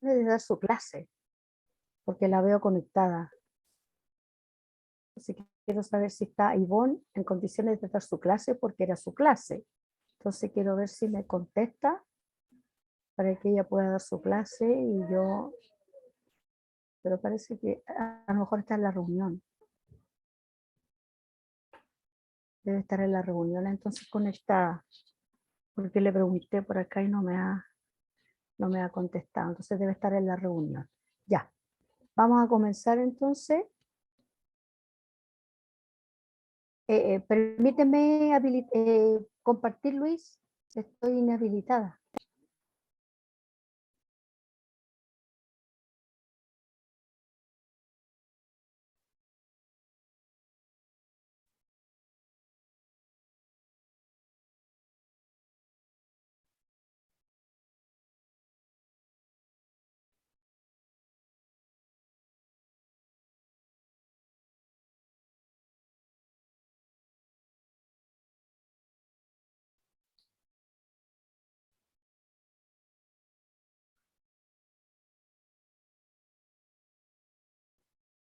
de dar su clase, porque la veo conectada. Así que quiero saber si está Ivonne en condiciones de dar su clase, porque era su clase. Entonces quiero ver si me contesta para que ella pueda dar su clase y yo... Pero parece que a lo mejor está en la reunión. Debe estar en la reunión entonces conectada, porque le pregunté por acá y no me ha contestado. Entonces debe estar en la reunión. Ya, vamos a comenzar entonces. Permíteme compartir, Luis. Estoy inhabilitada.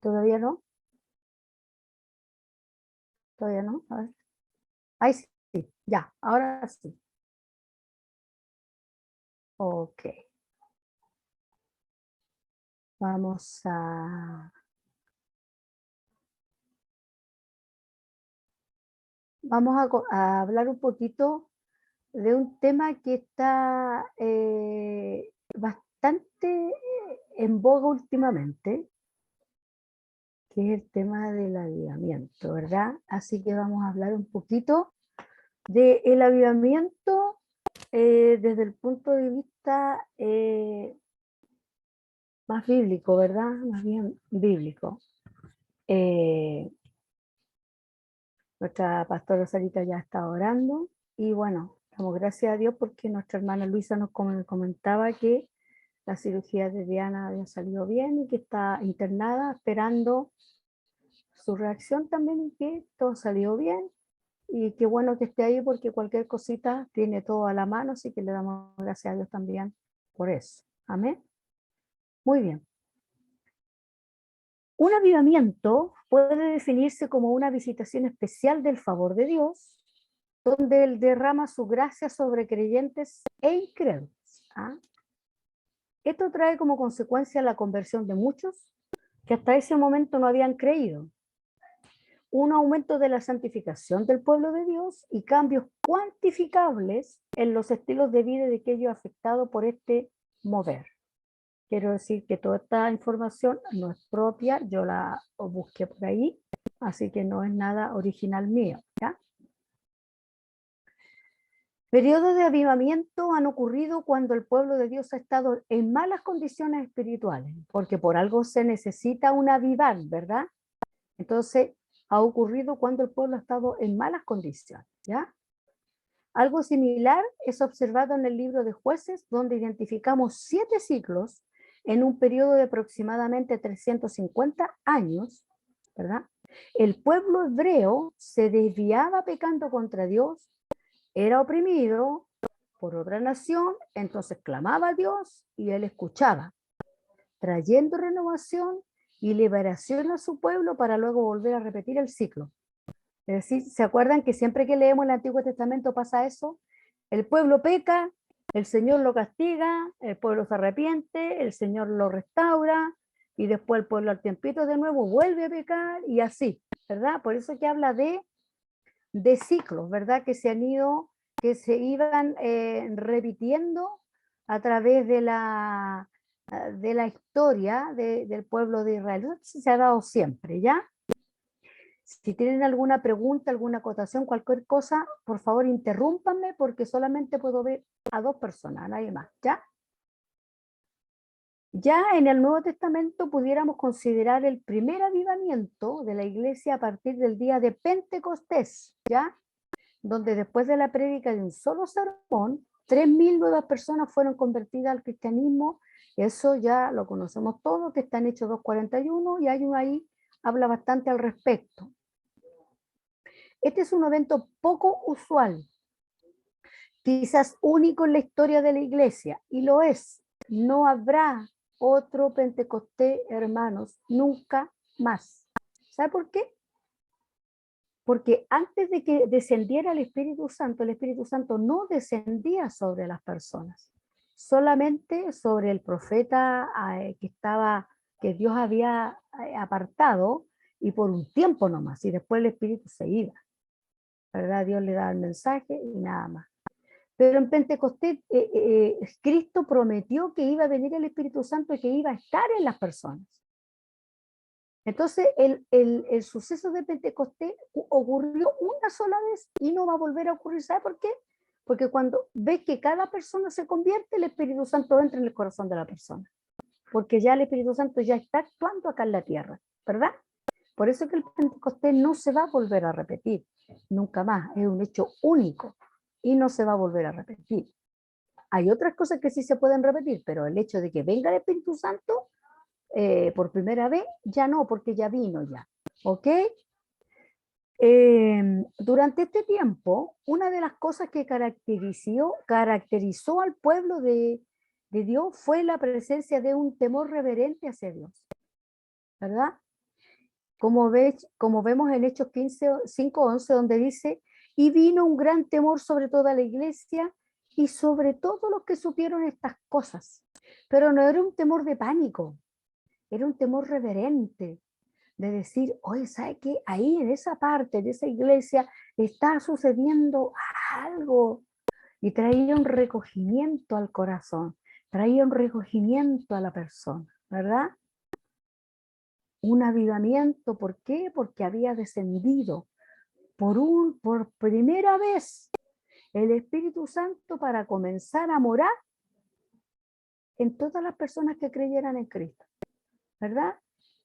¿Todavía no? Todavía no. A ver. Ahí sí, ya, ahora sí. Ok. Vamos a hablar un poquito de un tema que está bastante en boga últimamente, que es el tema del avivamiento, ¿verdad? Así que vamos a hablar un poquito del avivamiento desde el punto de vista más bíblico, ¿verdad? Más bien bíblico. Nuestra pastora Sarita ya está orando y bueno, damos gracias a Dios porque nuestra hermana Luisa nos comentaba que la cirugía de Diana había salido bien y que está internada esperando su reacción también y que todo salió bien. Y qué bueno que esté ahí porque cualquier cosita tiene todo a la mano, así que le damos gracias a Dios también por eso. Amén. Muy bien. Un avivamiento puede definirse como una visitación especial del favor de Dios, donde Él derrama su gracia sobre creyentes e incrédulos. ¿Ah? Esto trae como consecuencia la conversión de muchos que hasta ese momento no habían creído, un aumento de la santificación del pueblo de Dios y cambios cuantificables en los estilos de vida de aquellos afectados por este mover. Quiero decir que toda esta información no es propia, yo la busqué por ahí, así que no es nada original mío, ¿ya? Periodos de avivamiento han ocurrido cuando el pueblo de Dios ha estado en malas condiciones espirituales, porque por algo se necesita un avivar, ¿verdad? Entonces, ha ocurrido cuando el pueblo ha estado en malas condiciones, ¿ya? Algo similar es observado en el libro de Jueces, donde identificamos 7 ciclos en un periodo de aproximadamente 350 años, ¿verdad? El pueblo hebreo se desviaba pecando contra Dios, era oprimido por otra nación, entonces clamaba a Dios y él escuchaba, trayendo renovación y liberación a su pueblo para luego volver a repetir el ciclo. Es decir, ¿se acuerdan que siempre que leemos el Antiguo Testamento pasa eso? El pueblo peca, el Señor lo castiga, el pueblo se arrepiente, el Señor lo restaura y después el pueblo al tiempito de nuevo vuelve a pecar y así, ¿verdad? Por eso que habla de ciclos, ¿verdad? Que se han ido, que se iban repitiendo a través de la historia del pueblo de Israel. Eso se ha dado siempre, ¿ya? Si tienen alguna pregunta, alguna acotación, cualquier cosa, por favor interrúmpanme porque solamente puedo ver a 2 personas, nadie más, ¿ya? Ya en el Nuevo Testamento pudiéramos considerar el primer avivamiento de la iglesia a partir del día de Pentecostés, ¿ya? Donde después de la prédica de un solo sermón, 3.000 nuevas personas fueron convertidas al cristianismo. Eso ya lo conocemos todos, que está en Hechos 2:41 y hay uno ahí, habla bastante al respecto. Este es un evento poco usual, quizás único en la historia de la iglesia, y lo es, No habrá otro Pentecostés, hermanos, nunca más. ¿Sabe por qué? Porque antes de que descendiera el Espíritu Santo no descendía sobre las personas, solamente sobre el profeta que Dios había apartado, y por un tiempo nomás, y después el Espíritu se iba, ¿verdad? Dios le daba el mensaje y nada más. Pero en Pentecostés, Cristo prometió que iba a venir el Espíritu Santo y que iba a estar en las personas. Entonces, el suceso de Pentecostés ocurrió una sola vez y no va a volver a ocurrir. ¿Sabe por qué? Porque cuando ves que cada persona se convierte, el Espíritu Santo entra en el corazón de la persona. Porque ya el Espíritu Santo ya está actuando acá en la tierra, ¿verdad? Por eso que el Pentecostés no se va a volver a repetir, nunca más. Es un hecho único y no se va a volver a repetir. Hay otras cosas que sí se pueden repetir, pero el hecho de que venga el Espíritu Santo por primera vez, ya no, porque ya vino ya. ¿Ok? Durante este tiempo, una de las cosas que caracterizó al pueblo de Dios fue la presencia de un temor reverente hacia Dios, ¿verdad? Como vemos en Hechos 15, 5:11, donde dice, y vino un gran temor sobre toda la iglesia y sobre todos los que supieron estas cosas. Pero no era un temor de pánico, era un temor reverente, de decir, oye, ¿sabe qué? Ahí en esa parte de esa iglesia está sucediendo algo. Y traía un recogimiento al corazón, traía un recogimiento a la persona, ¿verdad? Un avivamiento, ¿por qué? Porque había descendido por primera vez el Espíritu Santo para comenzar a morar en todas las personas que creyeran en Cristo, ¿verdad?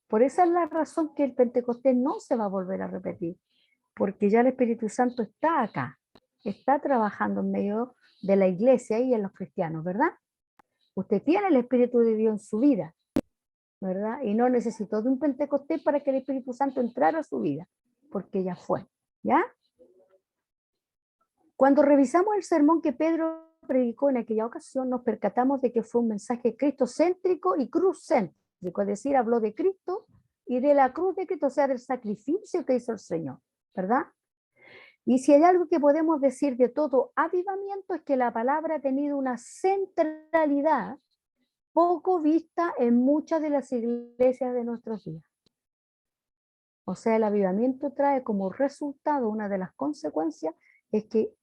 Por esa es la razón que el Pentecostés no se va a volver a repetir, porque ya el Espíritu Santo está acá, está trabajando en medio de la iglesia y en los cristianos, ¿verdad? Usted tiene el Espíritu de Dios en su vida, ¿verdad? Y no necesitó de un Pentecostés para que el Espíritu Santo entrara a su vida, porque ya fue, ¿ya? Cuando revisamos el sermón que Pedro predicó en aquella ocasión, nos percatamos de que fue un mensaje cristocéntrico y cruzcéntrico, es decir, habló de Cristo y de la cruz de Cristo, o sea, del sacrificio que hizo el Señor, ¿verdad? Y si hay algo que podemos decir de todo avivamiento es que la palabra ha tenido una centralidad poco vista en muchas de las iglesias de nuestros días. O sea, el avivamiento trae como resultado, una de las consecuencias es que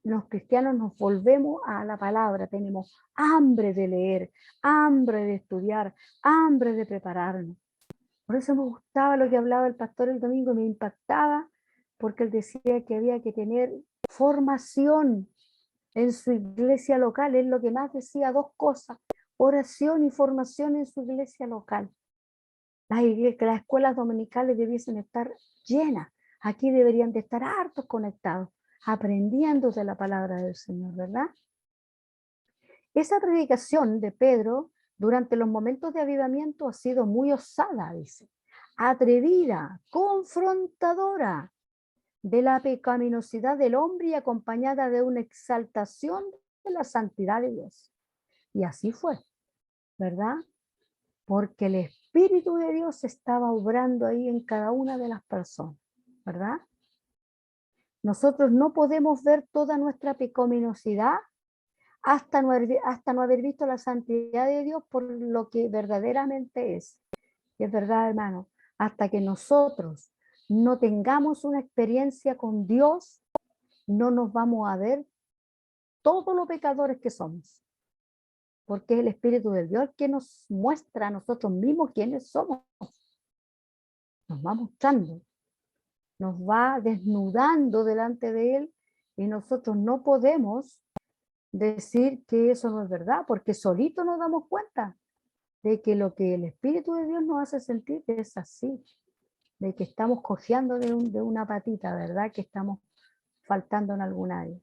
los cristianos nos volvemos a la palabra, tenemos hambre de leer, hambre de estudiar, hambre de prepararnos. Por eso me gustaba lo que hablaba el pastor el domingo, me impactaba, porque él decía que había que tener formación en su iglesia local. Es lo que más decía, dos cosas: oración y formación en su iglesia local. Las escuelas dominicales debiesen estar llenas. Aquí deberían de estar hartos conectados, aprendiendo de la palabra del Señor, ¿verdad? Esa predicación de Pedro durante los momentos de avivamiento ha sido muy osada, dice, atrevida, confrontadora de la pecaminosidad del hombre y acompañada de una exaltación de la santidad de Dios. Y así fue, ¿verdad? Porque el Espíritu de Dios estaba obrando ahí en cada una de las personas, ¿verdad? Nosotros no podemos ver toda nuestra pecaminosidad hasta no haber visto la santidad de Dios por lo que verdaderamente es. Y es verdad, hermano, hasta que nosotros no tengamos una experiencia con Dios, no nos vamos a ver todos los pecadores que somos. Porque es el Espíritu de Dios que nos muestra a nosotros mismos quiénes somos. Nos va mostrando, nos va desnudando delante de Él, y nosotros no podemos decir que eso no es verdad, porque solito nos damos cuenta de que lo que el Espíritu de Dios nos hace sentir es así, de que estamos cojeando de una patita, ¿verdad? Que estamos faltando en algún área.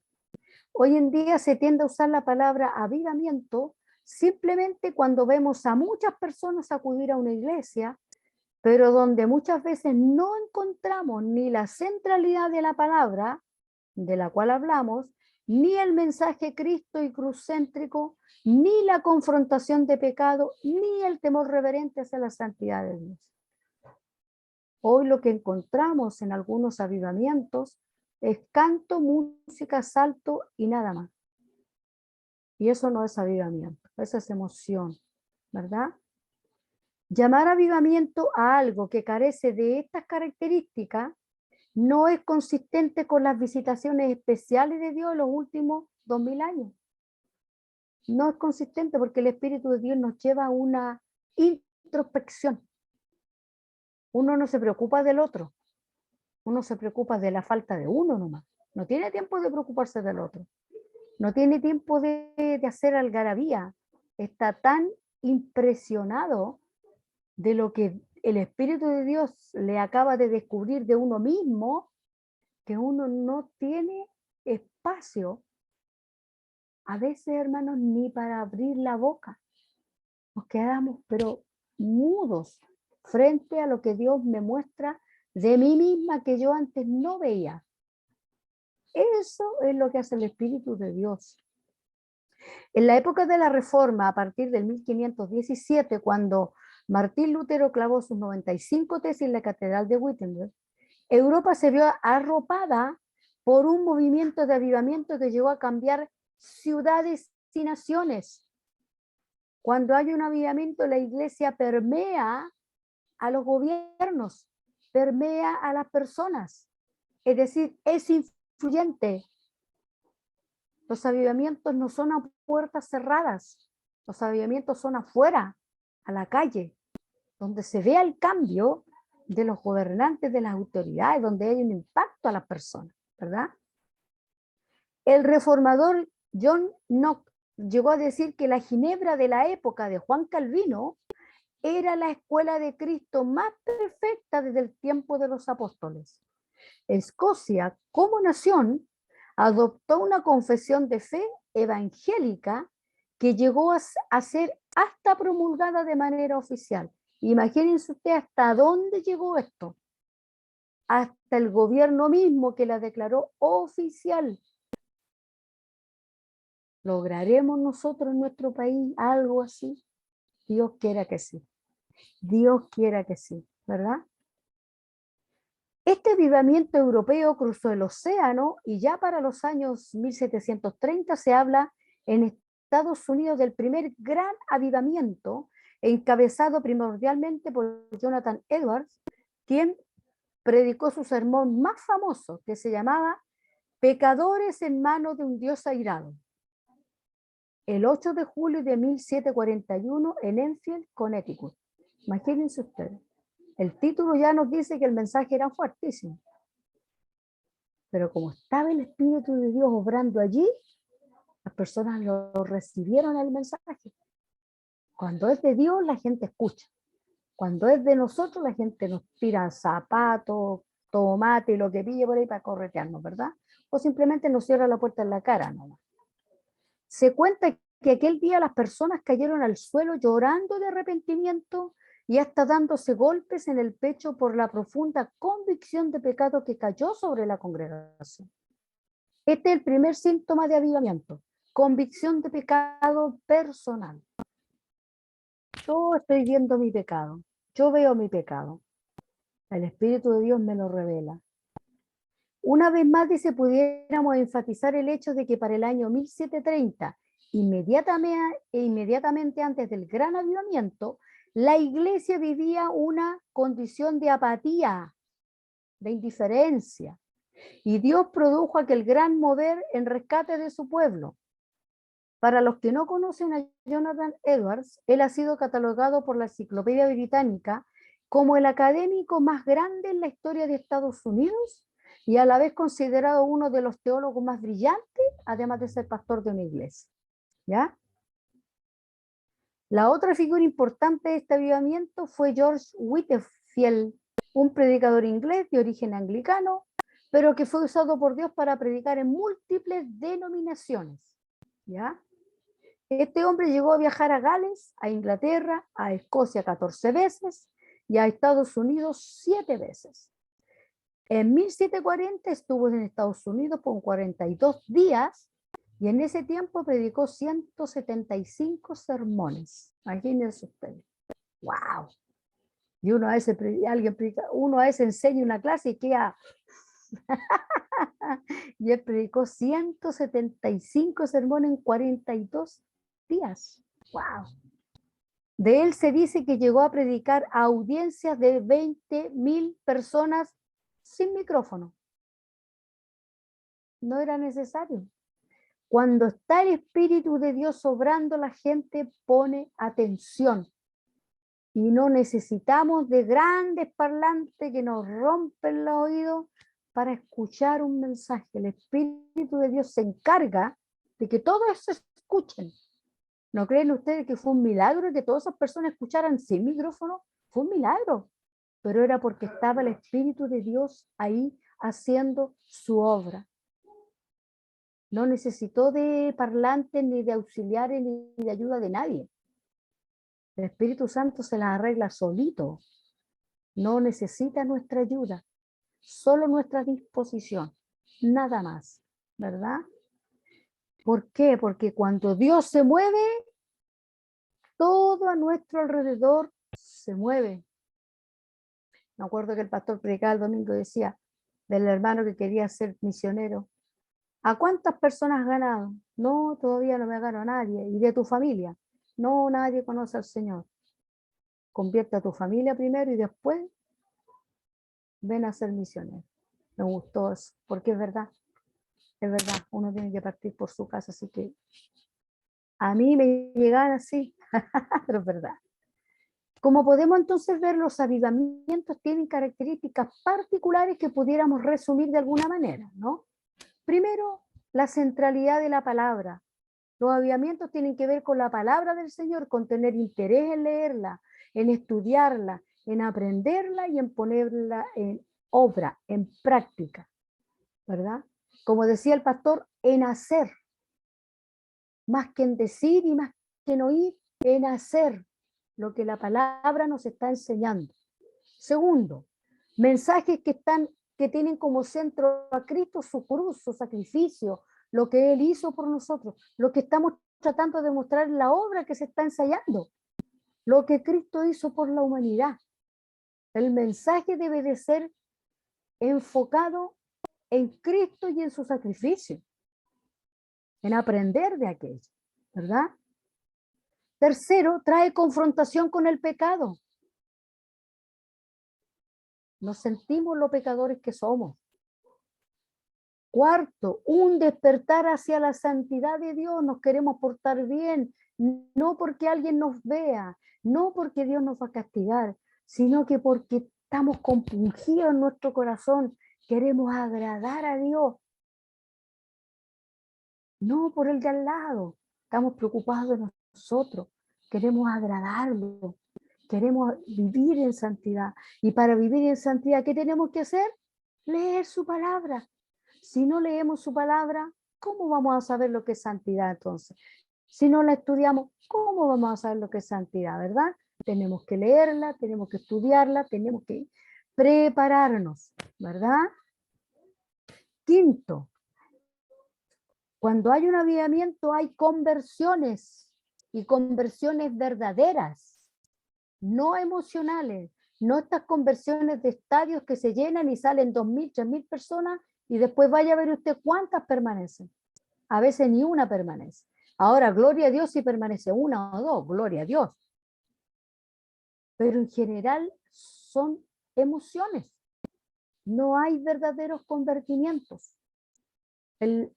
Hoy en día se tiende a usar la palabra avivamiento simplemente cuando vemos a muchas personas acudir a una iglesia, pero donde muchas veces no encontramos ni la centralidad de la palabra de la cual hablamos, ni el mensaje Cristo y cruzcéntrico, ni la confrontación de pecado, ni el temor reverente hacia la santidad de Dios. Hoy lo que encontramos en algunos avivamientos es canto, música, salto y nada más. Y eso no es avivamiento, eso es emoción, ¿verdad? Llamar avivamiento a algo que carece de estas características no es consistente con las visitaciones especiales de Dios en los últimos 2000 años. No es consistente porque el Espíritu de Dios nos lleva a una introspección. Uno no se preocupa del otro, uno se preocupa de la falta de uno nomás. No tiene tiempo de preocuparse del otro. No tiene tiempo de hacer algarabía. Está tan impresionado de lo que el Espíritu de Dios le acaba de descubrir de uno mismo, que uno no tiene espacio, a veces, hermanos, ni para abrir la boca. Nos quedamos, pero mudos, frente a lo que Dios me muestra de mí misma que yo antes no veía. Eso es lo que hace el Espíritu de Dios. En la época de la Reforma, a partir del 1517, cuando Martín Lutero clavó sus 95 tesis en la Catedral de Wittenberg, Europa se vio arropada por un movimiento de avivamiento que llegó a cambiar ciudades y naciones. Cuando hay un avivamiento, la iglesia permea a los gobiernos, permea a las personas, es decir, es influyente. Los avivamientos no son a puertas cerradas, los avivamientos son afuera, a la calle, donde se vea el cambio de los gobernantes, de las autoridades, donde hay un impacto a las personas, ¿verdad? El reformador John Knox llegó a decir que la Ginebra de la época de Juan Calvino era la escuela de Cristo más perfecta desde el tiempo de los apóstoles. Escocia, como nación, adoptó una confesión de fe evangélica que llegó a ser hasta promulgada de manera oficial. Imagínense ustedes hasta dónde llegó esto. Hasta el gobierno mismo que la declaró oficial. ¿Lograremos nosotros en nuestro país algo así? Dios quiera que sí. Dios quiera que sí, ¿verdad? Este avivamiento europeo cruzó el océano y ya para los años 1730 se habla en Estados Unidos del primer gran avivamiento, encabezado primordialmente por Jonathan Edwards, quien predicó su sermón más famoso, que se llamaba Pecadores en manos de un Dios airado, el 8 de julio de 1741 en Enfield, Connecticut. Imagínense ustedes. El título ya nos dice que el mensaje era fuertísimo. Pero como estaba el Espíritu de Dios obrando allí, las personas lo recibieron el mensaje. Cuando es de Dios, la gente escucha. Cuando es de nosotros, la gente nos tira zapatos, tomate y lo que pille por ahí para corretearnos, ¿verdad? O simplemente nos cierra la puerta en la cara, ¿no? Se cuenta que aquel día las personas cayeron al suelo llorando de arrepentimiento y hasta dándose golpes en el pecho por la profunda convicción de pecado que cayó sobre la congregación. Este es el primer síntoma de avivamiento, convicción de pecado personal. Yo estoy viendo mi pecado, yo veo mi pecado. El Espíritu de Dios me lo revela. Una vez más, dice, pudiéramos enfatizar el hecho de que para el año 1730, inmediatamente antes del gran avivamiento, la iglesia vivía una condición de apatía, de indiferencia, y Dios produjo aquel gran mover en rescate de su pueblo. Para los que no conocen a Jonathan Edwards, él ha sido catalogado por la Enciclopedia Británica como el académico más grande en la historia de Estados Unidos y a la vez considerado uno de los teólogos más brillantes, además de ser pastor de una iglesia. ¿Ya? La otra figura importante de este avivamiento fue George Whitefield, un predicador inglés de origen anglicano, pero que fue usado por Dios para predicar en múltiples denominaciones. ¿Ya? Este hombre llegó a viajar a Gales, a Inglaterra, a Escocia 14 veces y a Estados Unidos 7 veces. En 1740 estuvo en Estados Unidos por 42 días Y en ese tiempo predicó 175 sermones. Imagínense ustedes. ¡Wow! Y uno a veces, uno a veces enseña una clase y queda... y él predicó 175 sermones en 42 días. ¡Wow! De él se dice que llegó a predicar a audiencias de 20.000 personas sin micrófono. No era necesario. Cuando está el Espíritu de Dios obrando, la gente pone atención. Y no necesitamos de grandes parlantes que nos rompen los oídos para escuchar un mensaje. El Espíritu de Dios se encarga de que todos se escuchen. ¿No creen ustedes que fue un milagro que todas esas personas escucharan sin micrófono? Fue un milagro, pero era porque estaba el Espíritu de Dios ahí haciendo su obra. No necesitó de parlantes, ni de auxiliares, ni de ayuda de nadie. El Espíritu Santo se las arregla solito. No necesita nuestra ayuda, solo nuestra disposición, nada más, ¿verdad? ¿Por qué? Porque cuando Dios se mueve, todo a nuestro alrededor se mueve. Me acuerdo que el pastor predicaba el domingo y decía del hermano que quería ser misionero. ¿A cuántas personas has ganado? No, todavía no me ganado a nadie. ¿Y de tu familia? No, nadie conoce al Señor. Convierte a tu familia primero y después ven a ser misionero. Me gustó eso, porque es verdad, uno tiene que partir por su casa, así que a mí me llegan así, pero es verdad. Como podemos entonces ver, los avivamientos tienen características particulares que pudiéramos resumir de alguna manera, ¿no? Primero, la centralidad de la palabra. Los avivamientos tienen que ver con la palabra del Señor, con tener interés en leerla, en estudiarla, en aprenderla y en ponerla en obra, en práctica, ¿verdad? Como decía el pastor, en hacer, más que en decir y más que en oír, en hacer lo que la palabra nos está enseñando. Segundo, mensajes que tienen como centro a Cristo, su cruz, su sacrificio, lo que Él hizo por nosotros, lo que estamos tratando de mostrar en la obra que se está ensayando, lo que Cristo hizo por la humanidad. El mensaje debe de ser enfocado en Cristo y en su sacrificio, en aprender de aquello, ¿verdad? Tercero, trae confrontación con el pecado. Nos sentimos los pecadores que somos. Cuarto, un despertar hacia la santidad de Dios. Nos queremos portar bien, no porque alguien nos vea, no porque Dios nos va a castigar, sino que porque estamos compungidos en nuestro corazón, queremos agradar a Dios, no por el de al lado. Estamos preocupados de nosotros, queremos agradarlo, queremos vivir en santidad. Y para vivir en santidad, ¿qué tenemos que hacer? Leer su palabra. Si no leemos su palabra, ¿cómo vamos a saber lo que es santidad entonces? Si no la estudiamos, ¿cómo vamos a saber lo que es santidad, verdad? Tenemos que leerla, tenemos que estudiarla, tenemos que prepararnos, ¿verdad? Quinto, cuando hay un avivamiento hay conversiones, y conversiones verdaderas, no emocionales, no estas conversiones de estadios que se llenan y salen 2.000, 3.000 personas y después vaya a ver usted cuántas permanecen. A veces ni una permanece. Ahora, gloria a Dios si permanece una o dos, gloria a Dios. Pero en general son emociones. No hay verdaderos convertimientos. El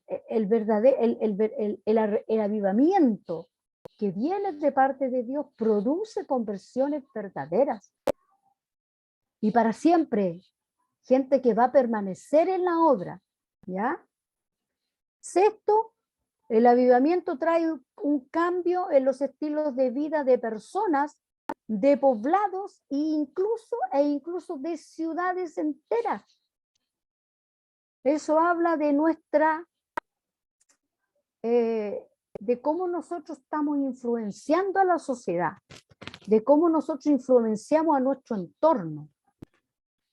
avivamiento que viene de parte de Dios produce conversiones verdaderas. Y para siempre, gente que va a permanecer en la obra, ¿ya? Sexto, el avivamiento trae un cambio en los estilos de vida de personas, de poblados e incluso de ciudades enteras. Eso habla de de cómo nosotros estamos influenciando a la sociedad, de cómo nosotros influenciamos a nuestro entorno,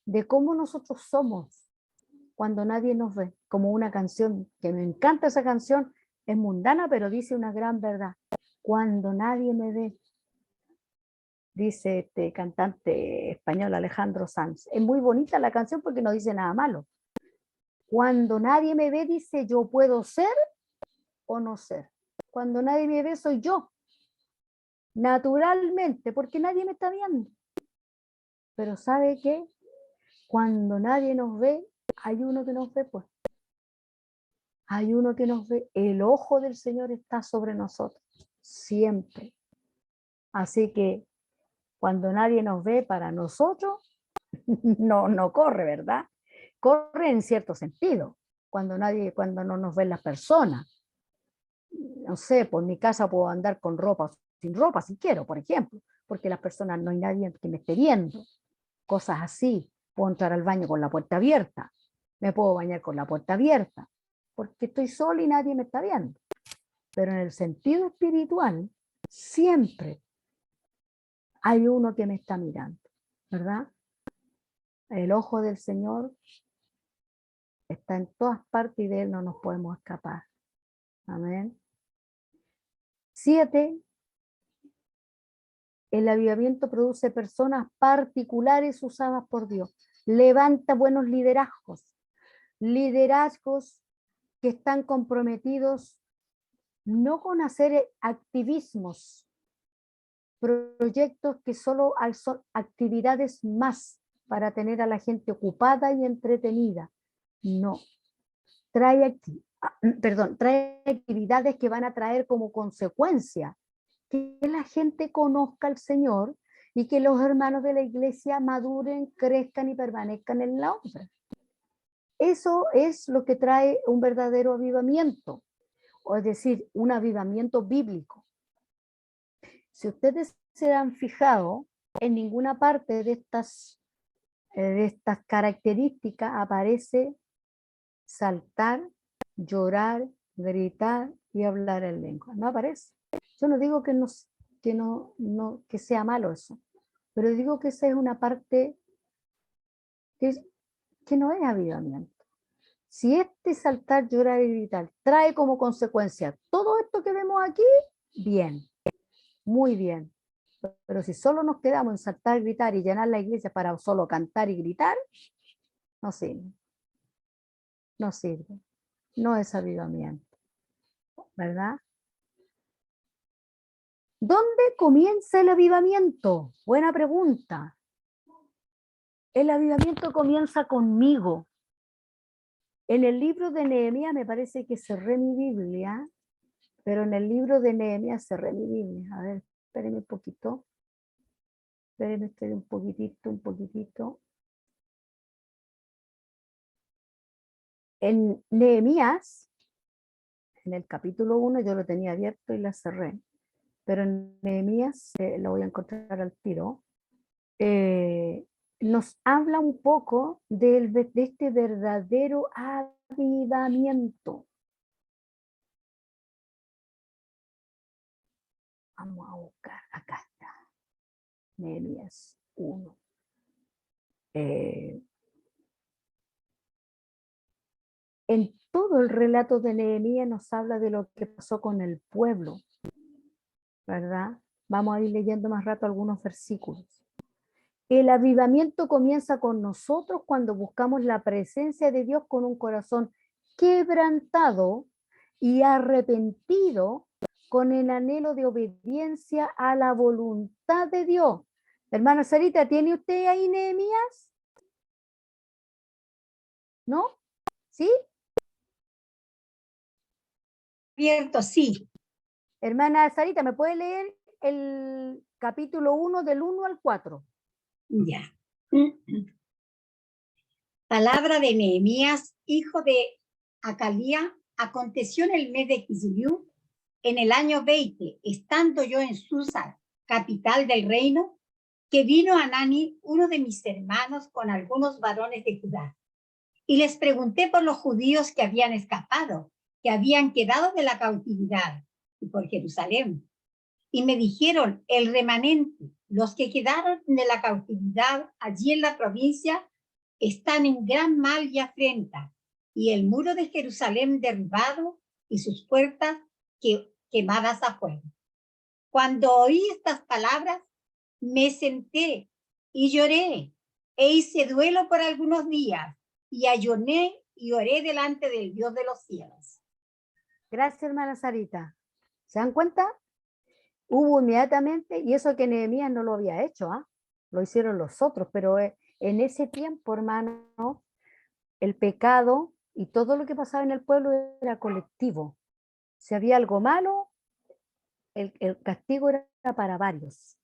de cómo nosotros somos cuando nadie nos ve, como una canción, que me encanta esa canción, Es mundana, pero dice una gran verdad. Cuando nadie me ve, dice este cantante español Alejandro Sanz. Es muy bonita la canción porque no dice nada malo. Cuando nadie me ve, dice, yo puedo ser o no ser. Cuando nadie me ve, soy yo. Naturalmente, porque nadie me está viendo. Pero ¿sabe qué? Cuando nadie nos ve, hay uno que nos ve, pues. Hay uno que nos ve. El ojo del Señor está sobre nosotros, siempre. Así que cuando nadie nos ve, para nosotros, no corre, ¿verdad? Corre en cierto sentido, cuando no nos ven las personas. No sé, por mi casa puedo andar con ropa o sin ropa si quiero, por ejemplo, porque las personas no hay nadie que me esté viendo. Cosas así. Puedo entrar al baño con la puerta abierta. Me puedo bañar con la puerta abierta, porque estoy sola y nadie me está viendo. Pero en el sentido espiritual, siempre hay uno que me está mirando, ¿verdad? El ojo del Señor está en todas partes y de él no nos podemos escapar. Amén. 7. El avivamiento produce personas particulares usadas por Dios. Levanta buenos liderazgos. Liderazgos que están comprometidos no con hacer activismos, proyectos que solo son actividades más para tener a la gente ocupada y entretenida. No. Trae actividades que van a traer como consecuencia que la gente conozca al Señor y que los hermanos de la iglesia maduren, crezcan y permanezcan en la obra. Eso es lo que trae un verdadero avivamiento, o es decir, un avivamiento bíblico. Si ustedes se han fijado, en ninguna parte de estas características aparece saltar, llorar, gritar y hablar en lengua. No aparece. Yo no digo que sea malo eso, pero digo que esa es una parte que no es avivamiento. Si este saltar, llorar y gritar trae como consecuencia todo esto que vemos aquí, bien, muy bien. Pero si solo nos quedamos en saltar, gritar y llenar la iglesia para solo cantar y gritar, no sirve. No sirve. No es avivamiento, ¿verdad? ¿Dónde comienza el avivamiento? Buena pregunta. El avivamiento comienza conmigo. En el libro de Nehemías me parece que cerré mi Biblia, pero en el libro de Nehemías cerré mi Biblia. A ver, espérenme un poquito. Espérenme, estoy un poquitito. En Nehemías, en el capítulo 1, yo lo tenía abierto y la cerré. Pero en Nehemías, lo voy a encontrar al tiro, nos habla un poco de este verdadero avivamiento. Vamos a buscar, acá está, Nehemías 1. En todo el relato de Nehemías nos habla de lo que pasó con el pueblo, ¿verdad? Vamos a ir leyendo más rato algunos versículos. El avivamiento comienza con nosotros cuando buscamos la presencia de Dios con un corazón quebrantado y arrepentido, con el anhelo de obediencia a la voluntad de Dios. Hermana Sarita, ¿tiene usted ahí Nehemías? ¿No? ¿Sí? Abierto, sí. Hermana Sarita, ¿me puede leer el capítulo 1 del 1 al 4? Ya. Palabra de Nehemías, hijo de Acalía. Aconteció en el mes de Kislev, en el año 20, estando yo en Susa, capital del reino, que vino Anani, uno de mis hermanos, con algunos varones de Judá. Y les pregunté por los judíos que habían escapado, que habían quedado de la cautividad, y por Jerusalén. Y me dijeron, el remanente, los que quedaron de la cautividad allí en la provincia, están en gran mal y afrenta, y el muro de Jerusalén derribado, y sus puertas quemadas a fuego. Cuando oí estas palabras, me senté y lloré e hice duelo por algunos días y ayuné y oré delante del Dios de los cielos. Gracias, hermana Sarita. ¿Se dan cuenta? Hubo inmediatamente, y eso que Nehemías no lo había hecho, ¿ah? Lo hicieron los otros, pero en ese tiempo, hermano, el pecado y todo lo que pasaba en el pueblo era colectivo. Si había algo malo, el castigo era para varios.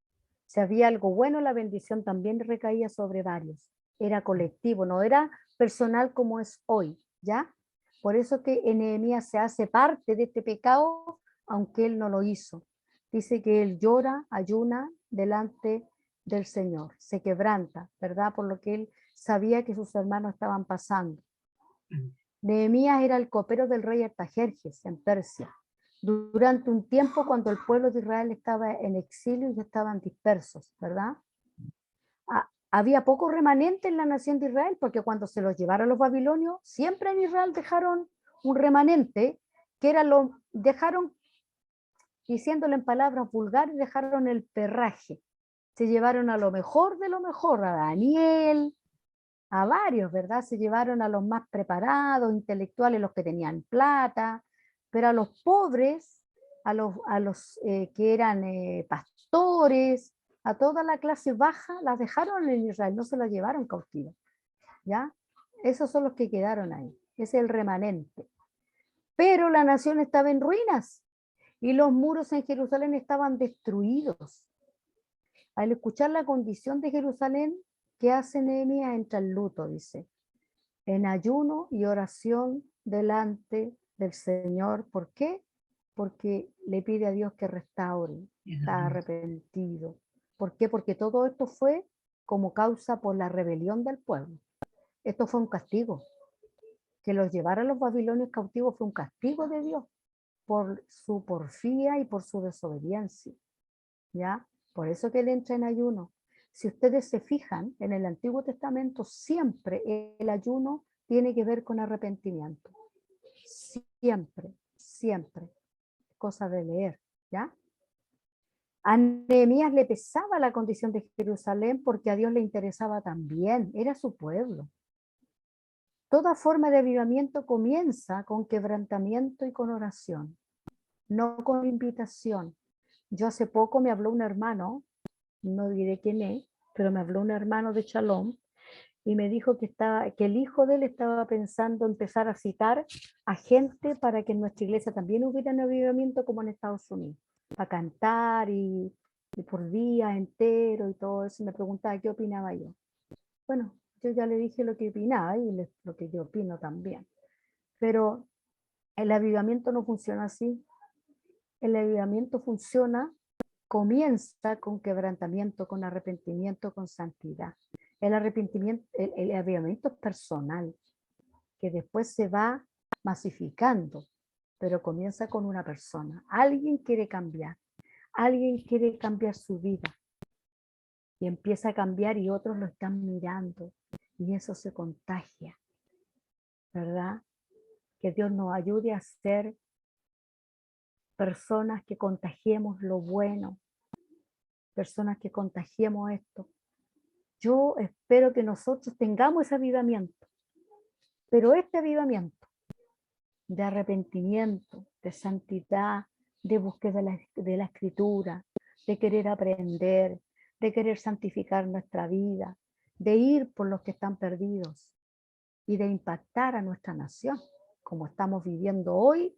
Si había algo bueno, la bendición también recaía sobre varios. Era colectivo, no era personal como es hoy, ¿ya? Por eso que Nehemías se hace parte de este pecado, aunque él no lo hizo. Dice que él llora, ayuna delante del Señor, se quebranta, ¿verdad? Por lo que él sabía que sus hermanos estaban pasando. Nehemías era el copero del rey Artajerjes en Persia, durante un tiempo cuando el pueblo de Israel estaba en exilio y estaban dispersos, ¿verdad? Había poco remanente en la nación de Israel, porque cuando se los llevaron los babilonios, siempre en Israel dejaron un remanente, que era dejaron, diciéndolo en palabras vulgares, dejaron el perraje. Se llevaron a lo mejor de lo mejor, a Daniel, a varios, ¿verdad? Se llevaron a los más preparados, intelectuales, los que tenían plata, pero a los pobres, a los que eran pastores, a toda la clase baja, las dejaron en Israel, no se las llevaron cautivas, ¿ya? Esos son los que quedaron ahí, es el remanente. Pero la nación estaba en ruinas y los muros en Jerusalén estaban destruidos. Al escuchar la condición de Jerusalén, ¿qué hace Nehemías? Entra en luto, dice, en ayuno y oración delante del Señor. ¿Por qué? Porque le pide a Dios que restaure, está arrepentido. ¿Por qué? Porque todo esto fue como causa por la rebelión del pueblo. Esto fue un castigo. Que los llevaran los babilonios cautivos fue un castigo de Dios por su porfía y por su desobediencia. ¿Ya? Por eso que él entra en ayuno. Si ustedes se fijan, en el Antiguo Testamento siempre el ayuno tiene que ver con arrepentimiento. Siempre, siempre. Cosa de leer, ¿ya? A Nehemías le pesaba la condición de Jerusalén porque a Dios le interesaba también, era su pueblo. Toda forma de avivamiento comienza con quebrantamiento y con oración, no con invitación. Yo hace poco me habló un hermano, no diré quién es, pero me habló un hermano de Shalom y me dijo que el hijo de él estaba pensando empezar a citar a gente para que en nuestra iglesia también hubiera un avivamiento como en Estados Unidos, para cantar y por días enteros y todo eso. Me preguntaba qué opinaba yo. Bueno, yo ya le dije lo que opinaba y lo que yo opino también. Pero el avivamiento no funciona así. El avivamiento comienza con quebrantamiento, con arrepentimiento, con santidad. El arrepentimiento, el avivamiento es personal, que después se va masificando, pero comienza con una persona. Alguien quiere cambiar su vida y empieza a cambiar y otros lo están mirando y eso se contagia, ¿verdad? Que Dios nos ayude a ser personas que contagiemos lo bueno, personas que contagiemos esto. Yo espero que nosotros tengamos ese avivamiento, pero este avivamiento de arrepentimiento, de santidad, de búsqueda de la escritura, de querer aprender, de querer santificar nuestra vida, de ir por los que están perdidos y de impactar a nuestra nación, como estamos viviendo hoy.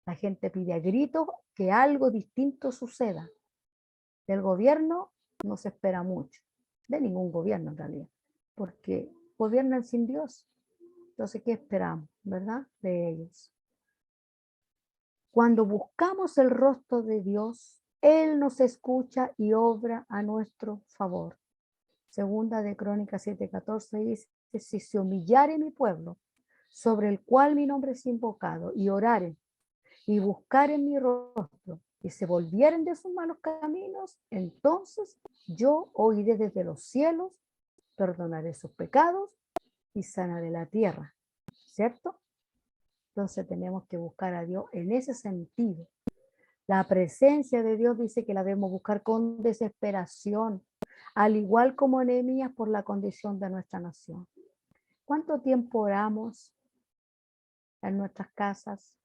La gente pide a gritos que algo distinto suceda. Del gobierno no se espera mucho, de ningún gobierno en realidad, porque gobiernan sin Dios. Entonces, ¿qué esperamos, verdad? De ellos. Cuando buscamos el rostro de Dios, Él nos escucha y obra a nuestro favor. Segunda de Crónicas 7:14 dice, si se humillare mi pueblo, sobre el cual mi nombre es invocado, y oraren y buscaren mi rostro, y se volvieren de sus malos caminos, entonces yo oiré desde los cielos, perdonaré sus pecados y sanaré la tierra. ¿Cierto? Entonces tenemos que buscar a Dios en ese sentido. La presencia de Dios dice que la debemos buscar con desesperación, al igual como Nehemías por la condición de nuestra nación. ¿Cuánto tiempo oramos en nuestras casas?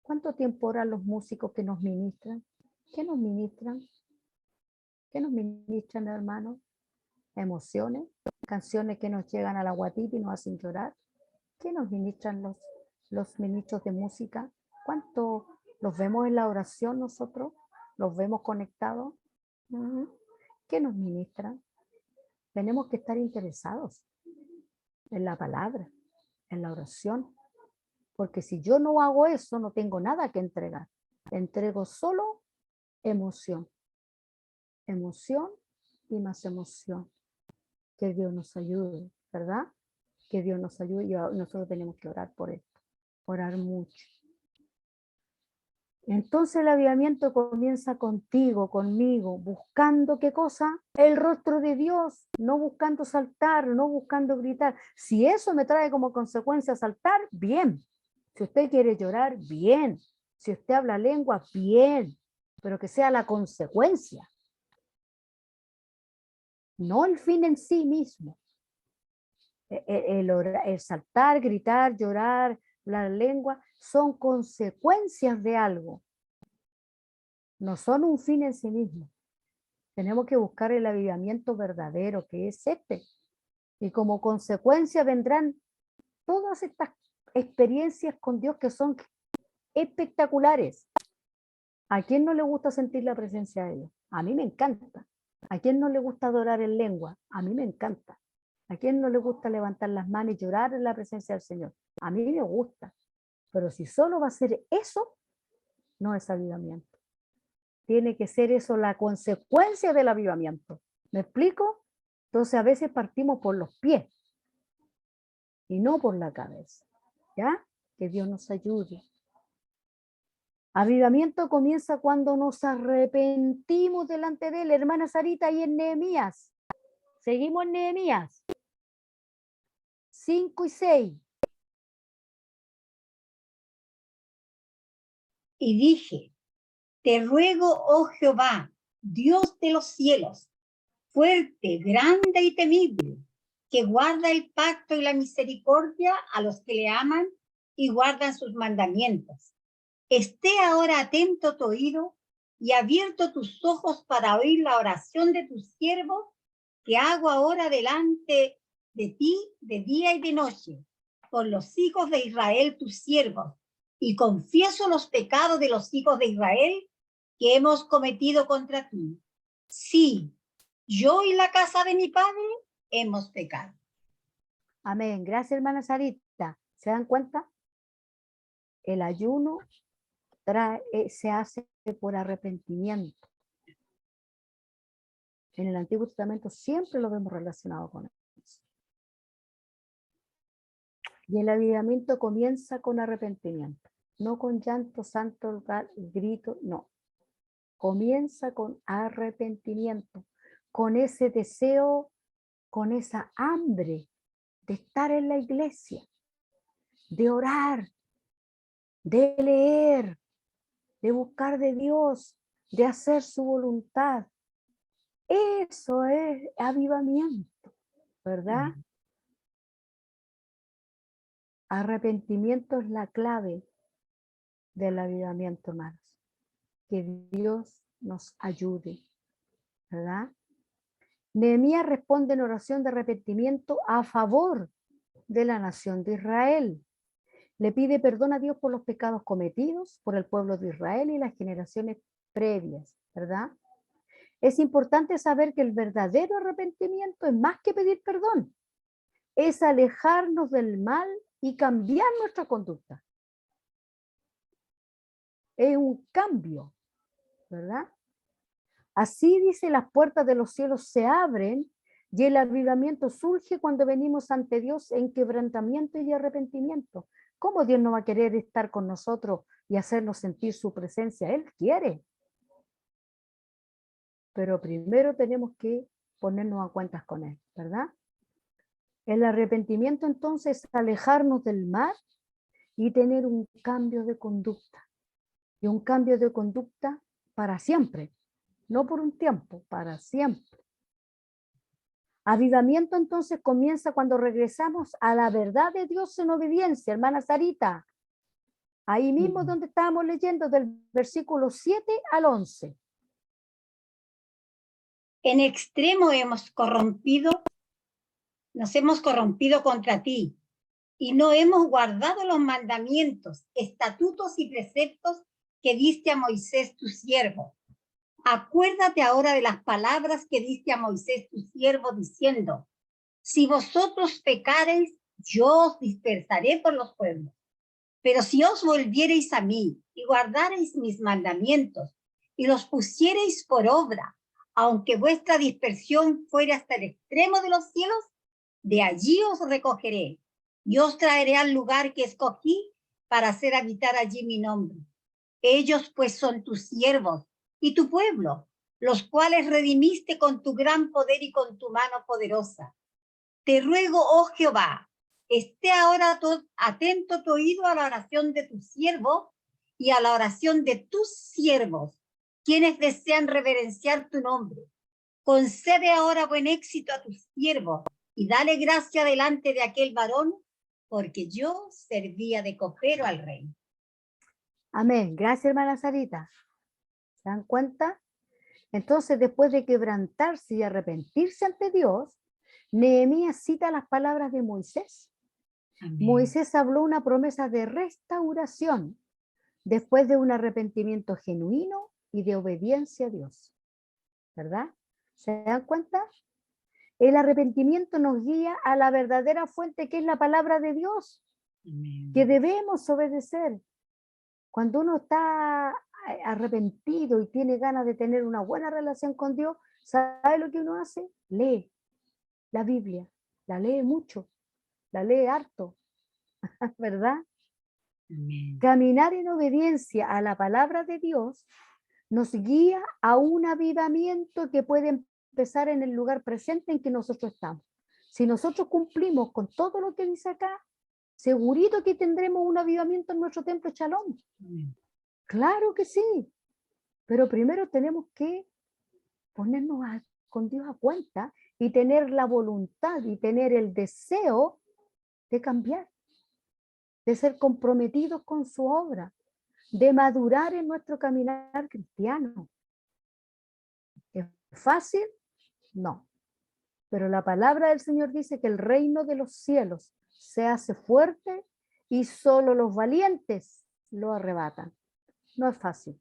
¿Cuánto tiempo oran los músicos que nos ministran? ¿Qué nos ministran? ¿Qué nos ministran, hermanos? Emociones, canciones que nos llegan a la guatita y nos hacen llorar. ¿Qué nos ministran los ministros de música? ¿Cuánto los vemos en la oración nosotros? ¿Los vemos conectados? ¿Qué nos ministran? Tenemos que estar interesados en la palabra, en la oración, porque si yo no hago eso, no tengo nada que entregar. Entrego solo emoción, emoción y más emoción. Que Dios nos ayude, ¿verdad? Que Dios nos ayude y nosotros tenemos que orar por esto, orar mucho. Entonces el avivamiento comienza contigo, conmigo, buscando ¿qué cosa? El rostro de Dios, no buscando saltar, no buscando gritar. Si eso me trae como consecuencia saltar, bien. Si usted quiere llorar, bien. Si usted habla lengua, bien. Pero que sea la consecuencia, no el fin en sí mismo. El saltar, gritar, llorar, la lengua, son consecuencias de algo. No son un fin en sí mismo. Tenemos que buscar el avivamiento verdadero, que es este. Y como consecuencia vendrán todas estas experiencias con Dios que son espectaculares. ¿A quién no le gusta sentir la presencia de Dios? A mí me encanta. ¿A quién no le gusta adorar en lengua? A mí me encanta. ¿A quién no le gusta levantar las manos y llorar en la presencia del Señor? A mí me gusta. Pero si solo va a ser eso, no es avivamiento. Tiene que ser eso la consecuencia del avivamiento. ¿Me explico? Entonces a veces partimos por los pies y no por la cabeza. ¿Ya? Que Dios nos ayude. Avivamiento comienza cuando nos arrepentimos delante de él. Hermana Sarita, y en Nehemías. Seguimos en Nehemías. 5 y 6. Y dije, te ruego, oh Jehová, Dios de los cielos, fuerte, grande y temible, que guarda el pacto y la misericordia a los que le aman y guardan sus mandamientos. Esté ahora atento tu oído y abierto tus ojos para oír la oración de tus siervos que hago ahora delante de ti de día y de noche, por los hijos de Israel tus siervos, y confieso los pecados de los hijos de Israel que hemos cometido contra ti. Sí, yo y la casa de mi padre hemos pecado. Amén. Gracias, hermana Sarita. ¿Se dan cuenta? El ayuno se hace por arrepentimiento. En el Antiguo Testamento siempre lo vemos relacionado con eso. Y el avivamiento comienza con arrepentimiento, no con llanto, santo, grito, no. Comienza con arrepentimiento, con ese deseo, con esa hambre de estar en la iglesia, de orar, de leer, de buscar de Dios, de hacer su voluntad. Eso es avivamiento, ¿verdad? Arrepentimiento es la clave del avivamiento, hermanos. Que Dios nos ayude, ¿verdad? Nehemías responde en oración de arrepentimiento a favor de la nación de Israel. Le pide perdón a Dios por los pecados cometidos por el pueblo de Israel y las generaciones previas, ¿verdad? Es importante saber que el verdadero arrepentimiento es más que pedir perdón, es alejarnos del mal y cambiar nuestra conducta. Es un cambio, ¿verdad? Así dice, las puertas de los cielos se abren y el avivamiento surge cuando venimos ante Dios en quebrantamiento y arrepentimiento. ¿Cómo Dios no va a querer estar con nosotros y hacernos sentir su presencia? Él quiere. Pero primero tenemos que ponernos a cuentas con Él, ¿verdad? El arrepentimiento entonces es alejarnos del mal y tener un cambio de conducta. Y un cambio de conducta para siempre, no por un tiempo, para siempre. Avivamiento entonces comienza cuando regresamos a la verdad de Dios en obediencia, hermana Sarita. Ahí mismo donde estábamos leyendo del versículo 7 al 11. En extremo nos hemos corrompido contra ti y no hemos guardado los mandamientos, estatutos y preceptos que diste a Moisés tu siervo. Acuérdate ahora de las palabras que diste a Moisés tu siervo, diciendo: si vosotros pecareis, yo os dispersaré por los pueblos. Pero si os volviereis a mí y guardareis mis mandamientos y los pusiereis por obra, aunque vuestra dispersión fuera hasta el extremo de los cielos, de allí os recogeré y os traeré al lugar que escogí para hacer habitar allí mi nombre. Ellos pues son tus siervos y tu pueblo, los cuales redimiste con tu gran poder y con tu mano poderosa. Te ruego, oh Jehová, esté ahora atento tu oído a la oración de tu siervo y a la oración de tus siervos, quienes desean reverenciar tu nombre. Concede ahora buen éxito a tus siervos y dale gracia delante de aquel varón, porque yo servía de copero al rey. Amén. Gracias, hermana Sarita. ¿Se dan cuenta? Entonces, después de quebrantarse y arrepentirse ante Dios, Nehemías cita las palabras de Moisés. Amén. Moisés habló una promesa de restauración después de un arrepentimiento genuino y de obediencia a Dios. ¿Verdad? ¿Se dan cuenta? El arrepentimiento nos guía a la verdadera fuente, que es la palabra de Dios, Amén, que debemos obedecer. Cuando uno está arrepentido y tiene ganas de tener una buena relación con Dios, ¿sabe lo que uno hace? Lee la Biblia, la lee mucho, la lee harto, ¿verdad? Amén. Caminar en obediencia a la palabra de Dios nos guía a un avivamiento que puede empezar en el lugar presente en que nosotros estamos. Si nosotros cumplimos con todo lo que dice acá, segurito que tendremos un avivamiento en nuestro templo Shalom. Amén. Claro que sí, pero primero tenemos que ponernos con Dios a cuenta y tener la voluntad y tener el deseo de cambiar, de ser comprometidos con su obra, de madurar en nuestro caminar cristiano. ¿Es fácil? No. Pero la palabra del Señor dice que el reino de los cielos se hace fuerte y solo los valientes lo arrebatan. No es fácil.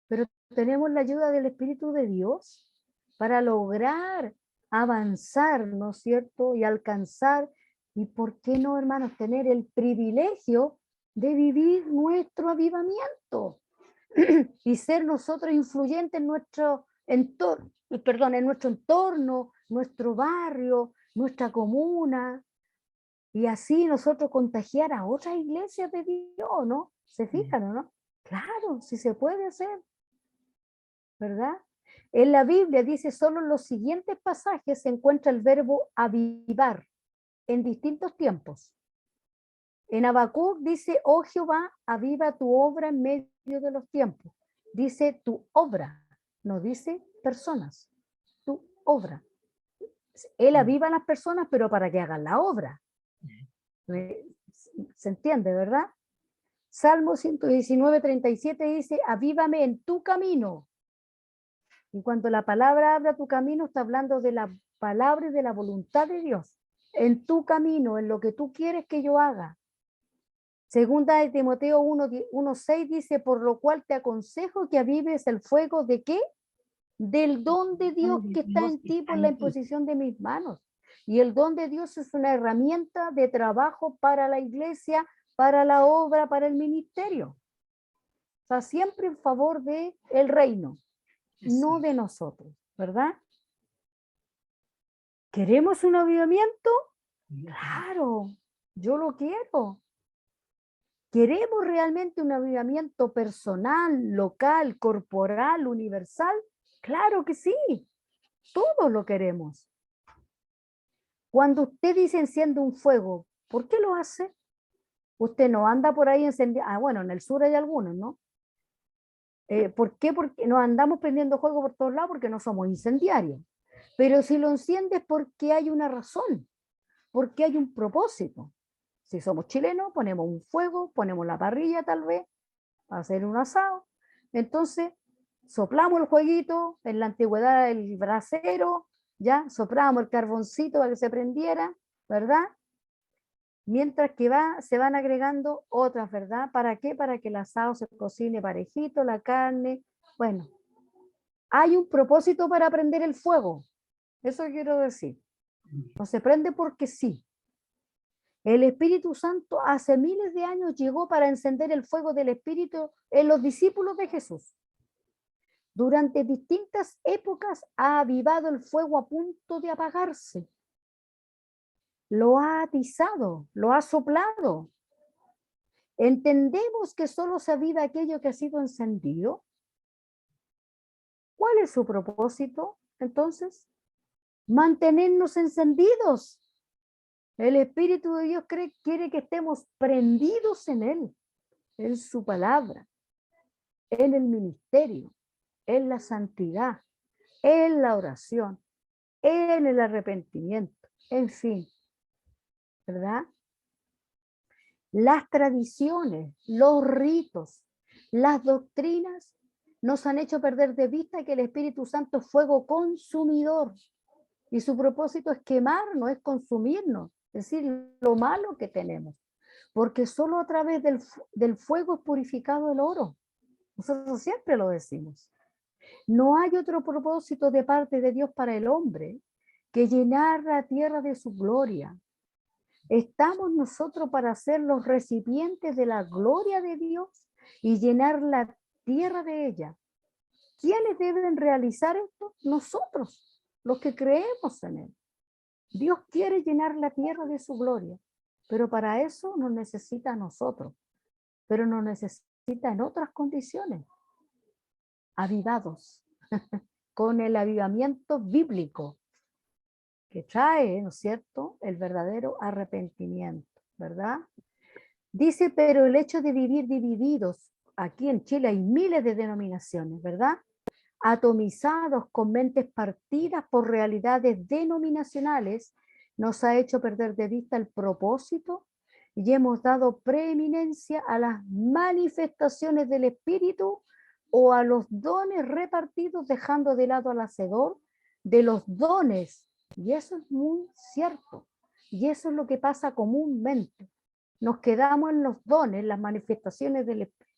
Pero tenemos la ayuda del Espíritu de Dios para lograr avanzar, ¿no es cierto? Y alcanzar, y por qué no, hermanos, tener el privilegio de vivir nuestro avivamiento y ser nosotros influyentes en nuestro entorno, nuestro barrio, nuestra comuna, y así nosotros contagiar a otras iglesias de Dios, ¿no? ¿Se fijan o no? Claro, sí se puede hacer, ¿verdad? En la Biblia dice, solo en los siguientes pasajes se encuentra el verbo avivar en distintos tiempos. En Habacuc dice, oh Jehová, aviva tu obra en medio de los tiempos. Dice tu obra, no dice personas, tu obra. Él aviva a las personas, pero para que hagan la obra. ¿Se entiende, verdad? Salmo 119, 37 dice, avívame en tu camino. Y cuando la palabra habla tu camino, está hablando de la palabra y de la voluntad de Dios. En tu camino, en lo que tú quieres que yo haga. Segunda de Timoteo 1:6 dice, por lo cual te aconsejo que avives el fuego ¿de qué? Del don de Dios que está en ti por la imposición de mis manos. Y el don de Dios es una herramienta de trabajo para la iglesia, para la obra, para el ministerio. O sea, siempre en favor del reino, no de nosotros, ¿verdad? ¿Queremos un avivamiento? Claro, yo lo quiero. ¿Queremos realmente un avivamiento personal, local, corporal, universal? Claro que sí, todos lo queremos. Cuando usted dice enciende un fuego, ¿por qué lo hace? Usted no anda por ahí encendiendo. Ah, bueno, en el sur hay algunos, ¿no? ¿Por qué? Porque nos andamos prendiendo fuego por todos lados porque no somos incendiarios. Pero si lo enciendes porque hay una razón, porque hay un propósito. Si somos chilenos, ponemos un fuego, ponemos la parrilla tal vez, para hacer un asado. Entonces, soplamos el jueguito, en la antigüedad el brasero, ya, soplamos el carboncito para que se prendiera, ¿verdad? Mientras que se van agregando otras, ¿verdad? ¿Para qué? Para que el asado se cocine parejito, la carne. Bueno, hay un propósito para prender el fuego. Eso quiero decir. No se prende porque sí. El Espíritu Santo hace miles de años llegó para encender el fuego del Espíritu en los discípulos de Jesús. Durante distintas épocas ha avivado el fuego a punto de apagarse. Lo ha atizado, lo ha soplado. ¿Entendemos que solo se aviva aquello que ha sido encendido? ¿Cuál es su propósito, entonces? Mantenernos encendidos. El Espíritu de Dios quiere que estemos prendidos en Él, en su palabra, en el ministerio, en la santidad, en la oración, en el arrepentimiento, en fin, ¿verdad? Las tradiciones, los ritos, las doctrinas nos han hecho perder de vista que el Espíritu Santo es fuego consumidor y su propósito es quemarnos, es consumirnos, es decir, lo malo que tenemos, porque solo a través del fuego es purificado el oro. Nosotros siempre lo decimos. No hay otro propósito de parte de Dios para el hombre que llenar la tierra de su gloria. Estamos nosotros para ser los recipientes de la gloria de Dios y llenar la tierra de ella. ¿Quiénes deben realizar esto? Nosotros, los que creemos en Él. Dios quiere llenar la tierra de su gloria, pero para eso nos necesita a nosotros, pero nos necesita en otras condiciones, avivados, con el avivamiento bíblico, que trae, ¿no es cierto?, el verdadero arrepentimiento, ¿verdad? Dice, pero el hecho de vivir divididos, aquí en Chile hay miles de denominaciones, ¿verdad? Atomizados con mentes partidas por realidades denominacionales, nos ha hecho perder de vista el propósito y hemos dado preeminencia a las manifestaciones del Espíritu o a los dones repartidos, dejando de lado al hacedor de los dones. Y eso es muy cierto. Y eso es lo que pasa comúnmente. Nos quedamos en los dones, las manifestaciones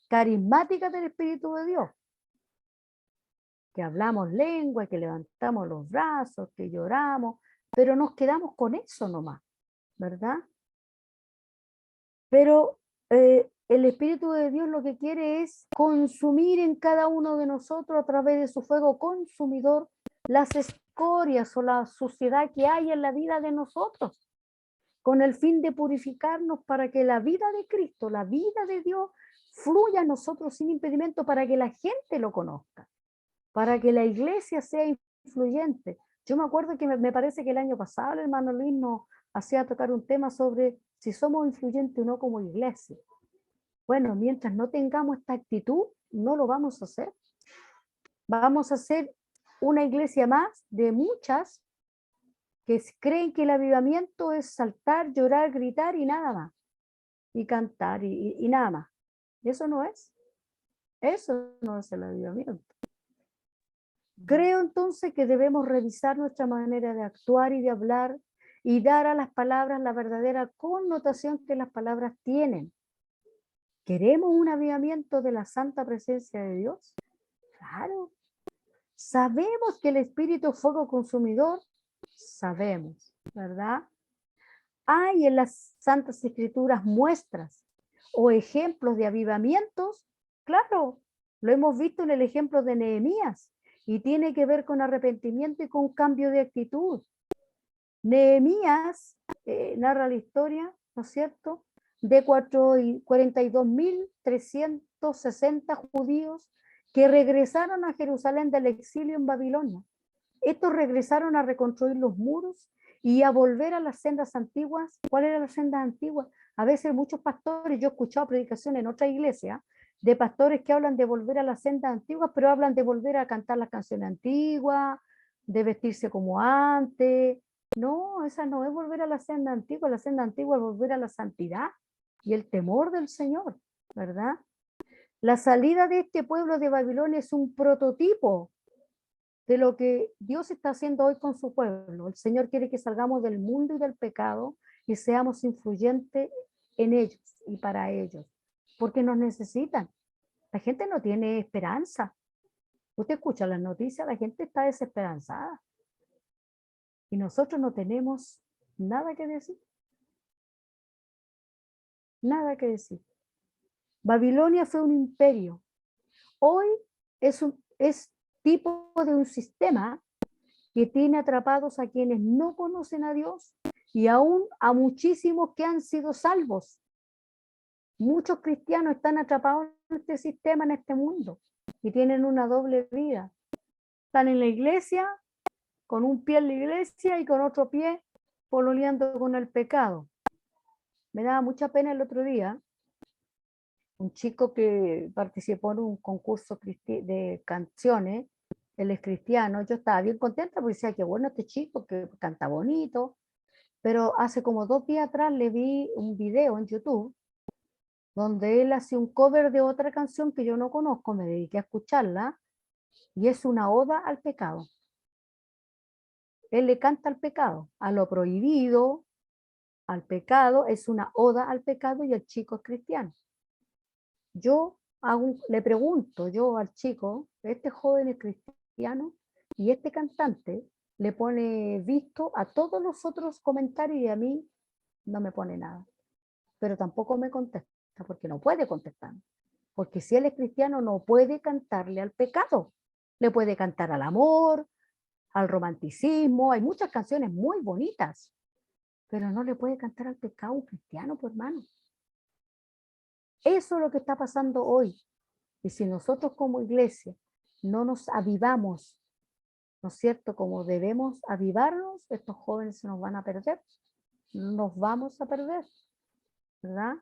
carismáticas del Espíritu de Dios. Que hablamos lengua, que levantamos los brazos, que lloramos, pero nos quedamos con eso nomás, ¿verdad? Pero el Espíritu de Dios lo que quiere es consumir en cada uno de nosotros a través de su fuego consumidor las escorias o la suciedad que hay en la vida de nosotros, con el fin de purificarnos para que la vida de Cristo, la vida de Dios, fluya a nosotros sin impedimento para que la gente lo conozca, para que la iglesia sea influyente. Yo me acuerdo que me parece que el año pasado el hermano Luis nos hacía tocar un tema sobre si somos influyentes o no como iglesia. Bueno, mientras no tengamos esta actitud, no lo vamos a hacer. Vamos a ser una iglesia más de muchas que creen que el avivamiento es saltar, llorar, gritar y nada más. Y cantar y nada más. Eso no es. Eso no es el avivamiento. Creo entonces que debemos revisar nuestra manera de actuar y de hablar y dar a las palabras la verdadera connotación que las palabras tienen. ¿Queremos un avivamiento de la santa presencia de Dios? Claro. ¿Sabemos que el Espíritu es fuego consumidor? Sabemos, ¿verdad? ¿Hay en las Santas Escrituras muestras o ejemplos de avivamientos? Claro, lo hemos visto en el ejemplo de Nehemías y tiene que ver con arrepentimiento y con cambio de actitud. Nehemías narra la historia, ¿no es cierto?, de 42.360 judíos que regresaron a Jerusalén del exilio en Babilonia. Estos regresaron a reconstruir los muros y a volver a las sendas antiguas. ¿Cuál era la senda antigua? A veces muchos pastores, yo he escuchado predicaciones en otra iglesia, de pastores que hablan de volver a las sendas antiguas, pero hablan de volver a cantar las canciones antiguas, de vestirse como antes. No, esa no es volver a la senda antigua es volver a la santidad y el temor del Señor, ¿verdad? La salida de este pueblo de Babilonia es un prototipo de lo que Dios está haciendo hoy con su pueblo. El Señor quiere que salgamos del mundo y del pecado y seamos influyentes en ellos y para ellos, porque nos necesitan. La gente no tiene esperanza. Usted escucha las noticias, la gente está desesperanzada. Y nosotros no tenemos nada que decir. Nada que decir. Babilonia fue un imperio. Hoy es tipo de un sistema que tiene atrapados a quienes no conocen a Dios y aún a muchísimos que han sido salvos. Muchos cristianos están atrapados en este sistema, en este mundo, y tienen una doble vida. Están en la iglesia, con un pie en la iglesia y con otro pie pololeando con el pecado. Me daba mucha pena el otro día, un chico que participó en un concurso de canciones, él es cristiano, yo estaba bien contenta porque decía que bueno este chico que canta bonito, pero hace como 2 días atrás le vi un video en YouTube donde él hace un cover de otra canción que yo no conozco, me dediqué a escucharla, y es una oda al pecado. Él le canta al pecado, a lo prohibido, al pecado, es una oda al pecado y el chico es cristiano. Yo le pregunto yo al chico, este joven es cristiano y este cantante le pone visto a todos los otros comentarios y a mí no me pone nada. Pero tampoco me contesta porque no puede contestar. Porque si él es cristiano no puede cantarle al pecado. Le puede cantar al amor, al romanticismo. Hay muchas canciones muy bonitas, pero no le puede cantar al pecado un cristiano, pues hermano. Eso es lo que está pasando hoy. Y si nosotros como iglesia no nos avivamos, ¿no es cierto? Como debemos avivarnos, estos jóvenes se nos van a perder. Nos vamos a perder, ¿verdad?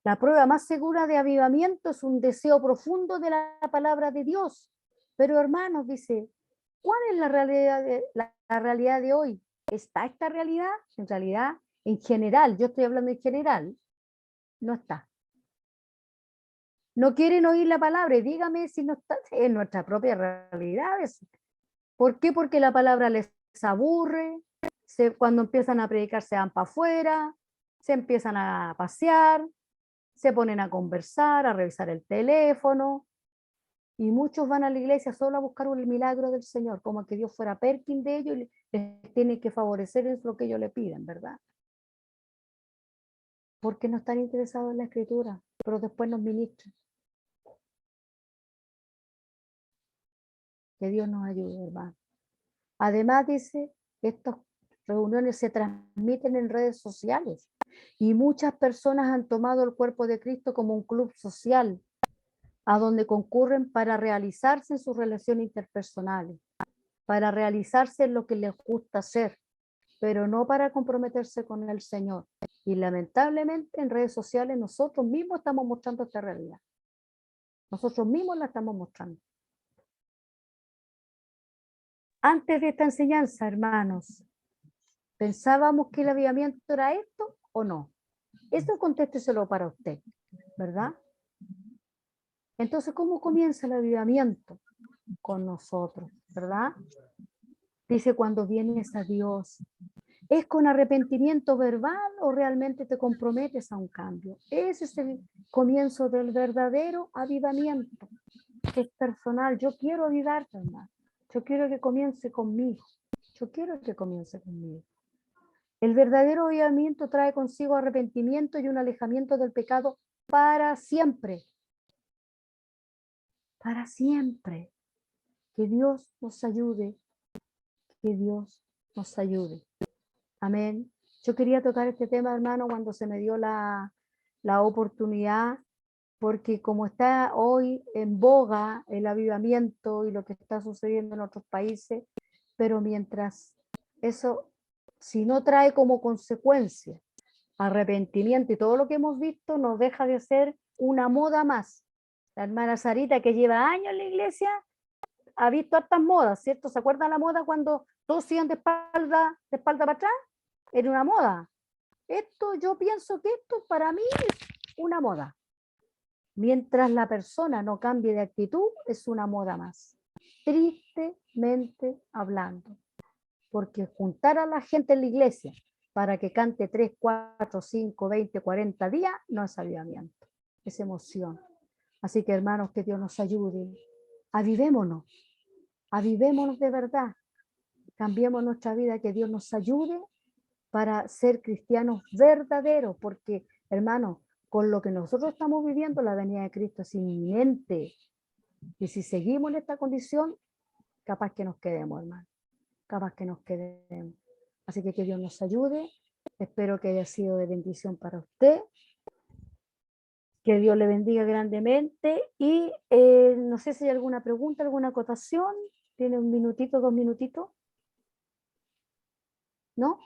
La prueba más segura de avivamiento es un deseo profundo de la palabra de Dios. Pero hermanos, dice, ¿cuál es la realidad de hoy? ¿Está esta realidad? En realidad, en general, yo estoy hablando en general, no está. No quieren oír la palabra y dígame si no está en nuestra propia realidad. ¿Por qué? Porque la palabra les aburre, cuando empiezan a predicar se van para afuera, se empiezan a pasear, se ponen a conversar, a revisar el teléfono, y muchos van a la iglesia solo a buscar el milagro del Señor, como que Dios fuera Perkin de ellos y les tiene que favorecer en lo que ellos le piden, ¿verdad? Porque no están interesados en la escritura, pero después nos ministran. Que Dios nos ayude, hermano. Además, dice, estas reuniones se transmiten en redes sociales y muchas personas han tomado el cuerpo de Cristo como un club social a donde concurren para realizarse en sus relaciones interpersonales, para realizarse en lo que les gusta hacer, pero no para comprometerse con el Señor. Y lamentablemente en redes sociales nosotros mismos estamos mostrando esta realidad. Nosotros mismos la estamos mostrando. Antes de esta enseñanza, hermanos, ¿pensábamos que el avivamiento era esto o no? Esto contésteselo para usted, ¿verdad? Entonces, ¿cómo comienza el avivamiento? Con nosotros, ¿verdad? Dice, cuando vienes a Dios, ¿es con arrepentimiento verbal o realmente te comprometes a un cambio? Ese es el comienzo del verdadero avivamiento, que es personal. Yo quiero avivarte, hermano. Yo quiero que comience conmigo. Yo quiero que comience conmigo. El verdadero avivamiento trae consigo arrepentimiento y un alejamiento del pecado para siempre. Para siempre. Que Dios nos ayude. Que Dios nos ayude. Amén. Yo quería tocar este tema, hermano, cuando se me dio la oportunidad, porque como está hoy en boga el avivamiento y lo que está sucediendo en otros países, pero mientras eso, si no trae como consecuencia arrepentimiento y todo lo que hemos visto no deja de ser una moda más. La hermana Sarita, que lleva años en la iglesia, ha visto hartas modas, ¿cierto? ¿Se acuerdan la moda cuando todos iban de espalda para atrás? Era una moda. Esto, yo pienso que esto para mí es una moda. Mientras la persona no cambie de actitud, es una moda más. Tristemente hablando. Porque juntar a la gente en la iglesia para que cante 3, 4, 5, 20, 40 días, no es avivamiento, es emoción. Así que hermanos, que Dios nos ayude. Avivémonos de verdad. Cambiemos nuestra vida, que Dios nos ayude para ser cristianos verdaderos, porque hermanos, con lo que nosotros estamos viviendo, la venida de Cristo es inminente. Y si seguimos en esta condición, capaz que nos quedemos, hermano. Capaz que nos quedemos. Así que Dios nos ayude. Espero que haya sido de bendición para usted. Que Dios le bendiga grandemente. Y no sé si hay alguna pregunta, alguna acotación. ¿Tiene un minutito, 2 minutitos? ¿No?